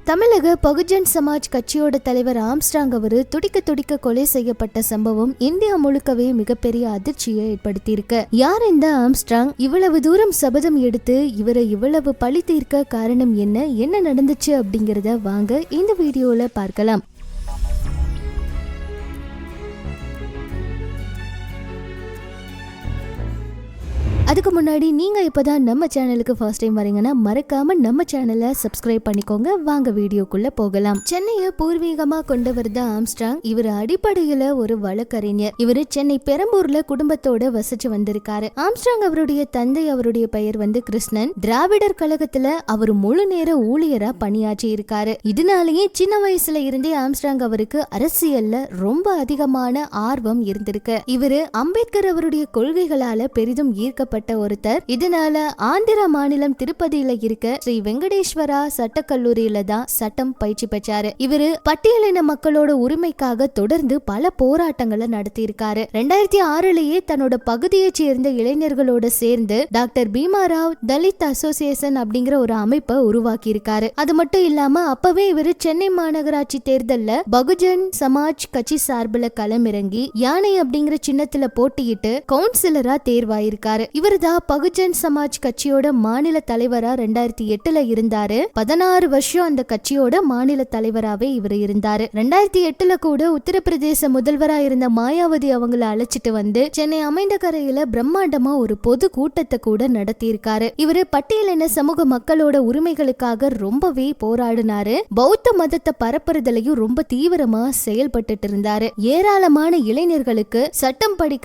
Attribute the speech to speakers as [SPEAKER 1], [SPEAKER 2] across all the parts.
[SPEAKER 1] தமிழக பகுஜன் சமாஜ் கட்சியோட தலைவர் ஆம்ஸ்ட்ராங் அவரு துடிக்க துடிக்க கொலை செய்யப்பட்ட சம்பவம் இந்தியா முழுக்கவே மிகப்பெரிய அதிர்ச்சியை ஏற்படுத்தியிருக்கு. யார் இந்த ஆம்ஸ்ட்ராங்? இவ்வளவு தூரம் சபதம் எடுத்து இவரை இவ்வளவு பழி தீர்க்க காரணம் என்ன நடந்துச்சு அப்படிங்கறத வாங்க இந்த வீடியோல பார்க்கலாம். அதுக்கு முன்னாடி நீங்க இப்பதான் நம்ம சேனலுக்கு ஃபர்ஸ்ட் டைம் வரீங்கன்னா மறக்காம நம்ம சேனலை சப்ஸ்கிரைப் பண்ணிக்கோங்க. வாங்க வீடியோக்குள்ள போகலாம். சென்னையை பூர்வீகமா கொண்டவர் தான் ஆம்ஸ்ட்ராங். இவர் அடிப்படையில ஒரு வழக்கறிஞர். இவரு சென்னை பெரம்பூர்ல குடும்பத்தோட வசிச்சு வந்திருக்காரு. ஆம்ஸ்ட்ராங் அவருடைய தந்தை, அவருடைய பெயர் கிருஷ்ணன். திராவிடர் கழகத்துல அவர் முழு நேர ஊழியரா பணியாற்றி இருக்காரு. இதனாலேயே சின்ன வயசுல இருந்தே ஆம்ஸ்ட்ராங் அவருக்கு அரசியல்ல ரொம்ப அதிகமான ஆர்வம் இருந்திருக்கு. இவரு அம்பேத்கர் அவருடைய கொள்கைகளால பெரிதும் ஈர்க்கப்பட்ட ஒருத்தர். இதனால ஆந்திரா மாநிலம் திருப்பதியில இருக்க ஸ்ரீ வெங்கடேஸ்வரா சட்டக்கல்லூரியில தான் சட்டம் பயிற்சி பெற்றாரு. இவரு பட்டியலின மக்களோட உரிமைக்காக தொடர்ந்து பல போராட்டங்களை நடத்தி இருக்காரு. 2006லயே தன்னோட பகுதியை சேர்ந்த இளைஞர்களோட சேர்ந்து டாக்டர் பீமாராவ் தலித் அசோசியேஷன் அப்படிங்கிற ஒரு அமைப்பை உருவாக்கி இருக்காரு. அது மட்டும் இல்லாம அப்பவே இவரு சென்னை மாநகராட்சி தேர்தல்ல பகுஜன் சமாஜ் கட்சி சார்பில் களமிறங்கி யானை அப்படிங்கிற சின்னத்துல போட்டியிட்டு கவுன்சிலரா தேர்வாயிருக்காரு. இவர்தான் பகுஜன் சமாஜ் கட்சியோட மாநில தலைவரா 2008ல இருந்தாரு. 16 வருஷம் அந்த கட்சியோட மாநில தலைவராவே இவர் இருந்தாரு. 2008ல கூட உத்தரப்பிரதேச முதல்வரா இருந்த மாயாவதி அவங்கள அழைச்சிட்டு வந்து சென்னை அமைந்தகரையில பிரம்மாண்டமா ஒரு பொது கூட்டத்தை கூட நடத்தி இருக்காரு. இவரு பட்டியலின சமூக மக்களோட உரிமைகளுக்காக ரொம்பவே போராடினாரு. பௌத்த மதத்தை பரப்புறதுலயும் ரொம்ப தீவிரமா செயல்பட்டு இருந்தாரு. ஏராளமான இளைஞர்களுக்கு சட்டம் படிக்க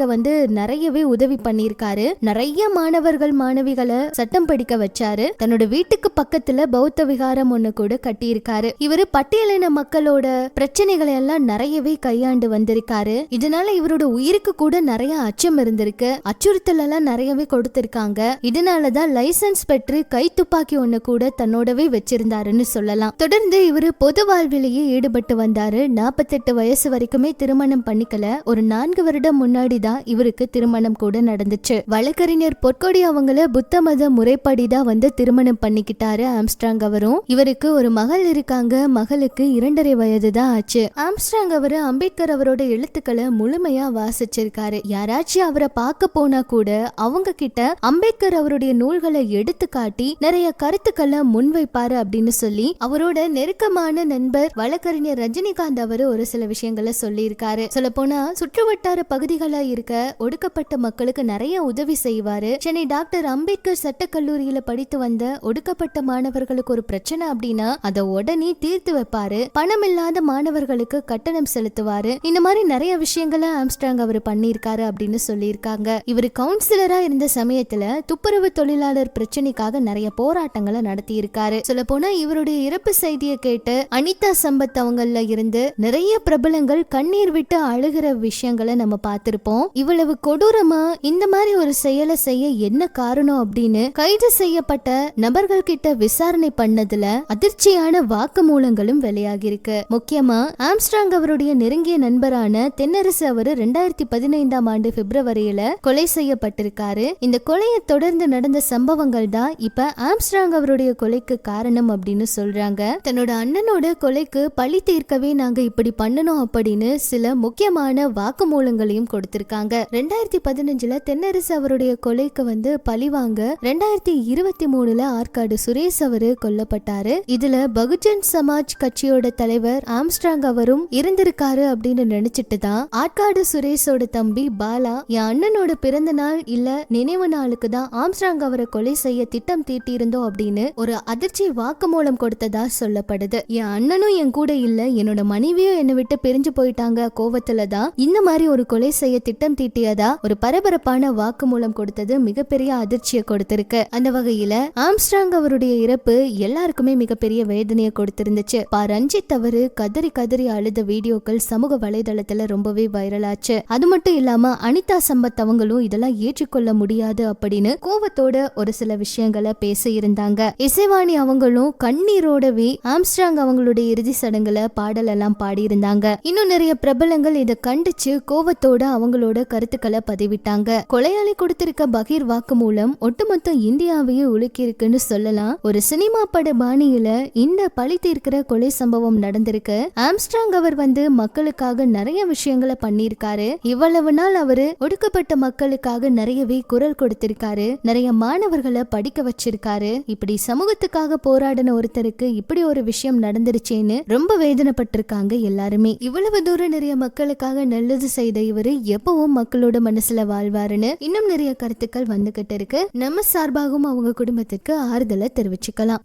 [SPEAKER 1] நிறையவே உதவி பண்ணிருக்காரு. நிறைய மாணவர்கள் மாணவிகளை சட்டம் படிக்க வச்சாரு. தன்னோட வீட்டுக்கு பக்கத்துல பௌத்த விகாரம் ஒண்ணு கூட கட்டியிருக்காரு. இவரு பட்டியலின மக்களோட பிரச்சனைகளை எல்லாம் நிறையவே கையாண்டு வந்திருக்காரு. இதனால இவரோட உயிருக்கு கூட நிறைய அச்சம் இருந்திருக்கு. அச்சுறுத்தல் எல்லாம் நிறையவே கொடுத்திருக்காங்க. இதனாலதான் லைசன்ஸ் பெற்று கை துப்பாக்கி ஒண்ணு கூட தன்னோடவே வச்சிருந்தாருன்னு சொல்லலாம். தொடர்ந்து இவரு பொது வாழ்விலேயே ஈடுபட்டு வந்தாரு. 48 வயசு வரைக்குமே திருமணம் பண்ணிக்கல. ஒரு 4 வருடம் முன்னாடி தான் இவருக்கு திருமணம் கூட நடந்துச்சு. வழக்கறிஞர் பொற்கொடி அவங்கள புத்த மத முறைப்படிதான் திருமணம் பண்ணிக்கிட்டாரு ஆம்ஸ்ட்ராங் அவரும். இவருக்கு ஒரு மகள் இருக்காங்க. மகளுக்கு 2.5 வயது தான் ஆச்சு. ஆம்ஸ்ட்ராங் அவரு அம்பேத்கர் அவரோட எழுத்துக்களை முழுமையா வாசிச்சிருக்காரு. யாராச்சும் அவரை பார்க்க போனா கூட அவங்க கிட்ட அம்பேத்கர் அவருடைய நூல்களை எடுத்து காட்டி நிறைய கருத்துக்களை முன்வைப்பாரு அப்படின்னு சொல்லி அவரோட நெருக்கமான நண்பர் வழக்கறிஞர் ரஜினிகாந்த் அவரு ஒரு சில விஷயங்களை சொல்லி இருக்காரு. சொல்ல போனா சுற்றுவட்டார பகுதிகளா இருக்க ஒடுக்கப்பட்ட மக்களுக்கு நிறைய உதவி செய்வாரு. சென்னை டாக்டர் அம்பேத்கர் சட்டக்கல்லூரியில படித்து வந்த ஒடுக்கப்பட்ட மாணவர்களுக்கு ஒரு பிரச்சனை அப்படின்னா அதை உடனே தீர்த்து வைப்பாரு. பணம் இல்லாத மாணவர்களுக்கு கட்டணம் செலுத்துவாரு. இந்த மாதிரி நிறைய விஷயங்களை ஆம்ஸ்ட்ராங் அவர் பண்ணியிருக்காரு அப்படின்னு சொல்லியிருக்காங்க. இவர் கவுன்சிலரா இருந்த சமயத்துல துப்புரவு தொழிலாளர் பிரச்சனைக்காக நிறைய போராட்டங்களை நடத்தி இருக்காரு. சொல்ல போனா இவருடைய இறப்பு செய்தியை கேட்டு அனிதா சம்பத் அவங்கள இருந்து நிறைய பிரபலங்கள் கண்ணீர் விட்டு அழுகிற விஷயங்களை நம்ம பார்த்திருப்போம். இவ்வளவு கொடூரமா இந்த மாதிரி ஒரு செயலை செய்ய என்ன காரணம் அப்படின்னு கைது செய்யப்பட்ட நபர்கள் கிட்ட விசாரணை பண்ணதுல அதிர்ச்சியான வாக்குமூலங்களும் வெளியாகி இருக்கு. முக்கியமா ஆம்ஸ்ட்ராங் அவருடைய நெருங்கிய நண்பரான தென்னரசு அவரு 2015ஆம் ஆண்டு பிப்ரவரியில கொலை செய்யப்பட்டிருக்காரு. இந்த கொலையை தொடர்ந்து நடந்த சம்பவங்கள் தான் இப்ப ஆம்ஸ்ட்ராங் அவருடைய கொலைக்கு காரணம் அப்படின்னு சொல்றாங்க. தன்னோட அண்ணனோட கொலைக்கு பழி தீர்க்கவே நாங்க இப்படி பண்ணணும் அப்படின்னு சில முக்கியமான வாக்குமூலங்களையும் கொடுத்திருக்காங்க. 2015ல தென்னரசு அவருடைய கொலைக்கு பழிவாங்க 2023ல ஆற்காடு சுரேஷ் அவரு கொல்லப்பட்டாரு. இதுல பகுஜன் சமாஜ் கட்சியோட தலைவர் ஆம்ஸ்ட்ராங் அவரும் இருந்திருக்காரு அப்படின்னு நினைச்சிட்டு தான் ஆற்காடு சுரேஷோட தம்பி பாலா என் அண்ணனோட பிறந்த நாள் இல்ல நினைவு நாளுக்கு தான் ஆம்ஸ்ட்ராங் அவரை கொலை செய்ய திட்டம் தீட்டி இருந்தோம் அப்படின்னு ஒரு அதிர்ச்சி வாக்குமூலம் கொடுத்ததா சொல்லப்படுது. என் அண்ணனும் என் கூட இல்ல, என்னோட மனைவியும் என்னை விட்டு பிரிஞ்சு போயிட்டாங்க கோவத்துலதான் இந்த மாதிரி ஒரு கொலை செய்ய திட்டம் தீட்டியதா ஒரு பரபரப்பான வாக்குமூலம் கொடுத்தது மிகப்பெரிய அதிர்ச்சியை கொடுத்திருக்கு. அந்த வகையில ஆம்ஸ்ட்ராங் அவருடைய இறப்பு எல்லாருக்குமே மிகப்பெரிய வேதனையை கொடுத்திருந்துச்சு. ரஞ்சித் அவரு கதறி கதறி அழுத வீடியோக்கள் சமூக வலைதளத்துல ரொம்பவே வைரலாச்சு. அது மட்டும் இல்லாம அனிதா சம்பத் அவங்களும் இதெல்லாம் ஏற்றுக்கொள்ள முடியாது அப்படின்னு கோவத்தோட ஒரு சில விஷயங்களை பேச இருந்தாங்க. இசைவாணி அவங்களும் கண்ணீரோடவே ஆம்ஸ்ட்ராங் அவங்களுடைய இறுதி சடங்குல பாடல் எல்லாம் பாடி இருந்தாங்க. இன்னும் நிறைய பிரபலங்கள் இதை கண்டிச்சு கோவத்தோட அவங்களோட கருத்துக்களை பதிவிட்டாங்க. கொலையாளி கொடுத்திருக்க பகீர் வாக்கு மூலம் ஒட்டுமொத்த இந்தியாவையே உலுக்கி இருக்குன்னு சொல்லலாம். ஒரு சினிமா பட பாணியில இந்த பழி தீர்க்கிற கொலை சம்பவம் நடந்திருக்கு. ஆம்ஸ்ட்ராங் அவர் மக்களுக்காக நிறைய விஷயங்களை பண்ணிருக்காரு. இவ்வளவு நாள் அவரு ஒடுக்கப்பட்ட மக்களுக்காக நிறையவே குரல் கொடுத்திருக்காரு. நிறைய மாணவர்களை படிக்க வச்சிருக்காரு. இப்படி சமூகத்துக்காக போராடின ஒருத்தருக்கு இப்படி ஒரு விஷயம் நடந்துருச்சேன்னு ரொம்ப வேதனைப்பட்டிருக்காங்க எல்லாருமே. இவ்வளவு தூரம் நிறைய மக்களுக்காக நல்லது செய்த இவரு எப்பவும் மக்களோட மனசுல வாழ்வாருன்னு இன்னும் நிறைய கருத்துக்கள் வந்துகிட்டு இருக்கு. நம்ம சார்பாகவும் அவங்க குடும்பத்துக்கு ஆறுதலை தெரிவிச்சுக்கலாம்.